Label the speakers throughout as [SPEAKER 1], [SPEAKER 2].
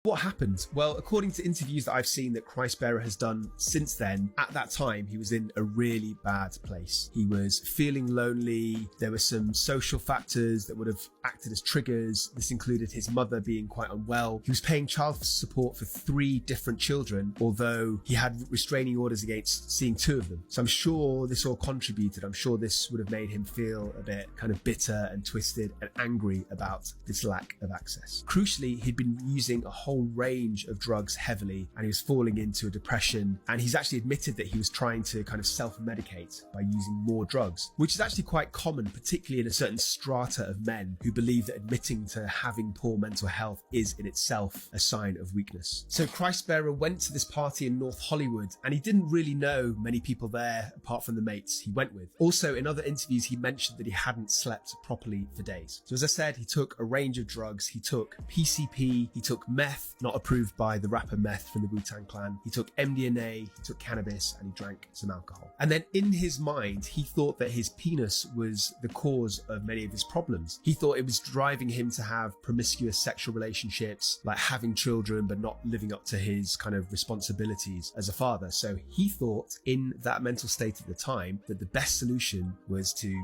[SPEAKER 1] What happened? Well, according to interviews that I've seen that 𝐸ⁱ has done since then, at that time, he was in a really bad place. He was feeling lonely. There were some social factors that would have acted as triggers. This included his mother being quite unwell. He was paying child support for 3 different children, although he had restraining orders against seeing 2 of them. So I'm sure this all contributed. I'm sure this would have made him feel a bit kind of bitter and twisted and angry about this lack of access. Crucially, he'd been using a whole range of drugs heavily, and he was falling into a depression, and he's actually admitted that he was trying to kind of self-medicate by using more drugs, which is actually quite common, particularly in a certain strata of men who believe that admitting to having poor mental health is in itself a sign of weakness. So 𝐸ⁱ went to this party in North Hollywood, and he didn't really know many people there apart from the mates he went with. Also, in other interviews, he mentioned that he hadn't slept properly for days. So as I said, he took a range of drugs. He took PCP, he took meth, not approved by the rapper Meth from the Wu-Tang Clan. He took MDMA, he took cannabis, and he drank some alcohol. And then in his mind, he thought that his penis was the cause of many of his problems. He thought it was driving him to have promiscuous sexual relationships, like having children, but not living up to his kind of responsibilities as a father. So he thought in that mental state at the time that the best solution was to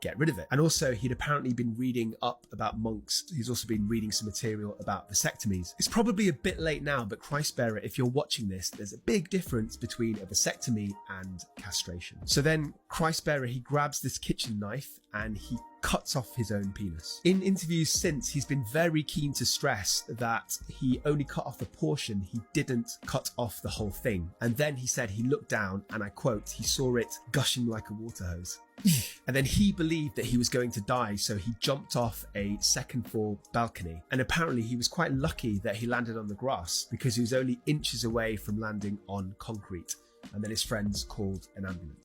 [SPEAKER 1] get rid of it. And also, he'd apparently been reading up about monks. He's also been reading some material about vasectomies. It's probably a bit late now, but 𝐸ⁱ, if you're watching this, there's a big difference between a vasectomy and castration. So then 𝐸ⁱ, he grabs this kitchen knife and he cuts off his own penis. In interviews since, he's been very keen to stress that he only cut off a portion, he didn't cut off the whole thing. And then he said he looked down and I quote, he saw it gushing like a water hose. And then he believed that he was going to die, so he jumped off a second floor balcony. And apparently he was quite lucky that he landed on the grass because he was only inches away from landing on concrete. And then his friends called an ambulance.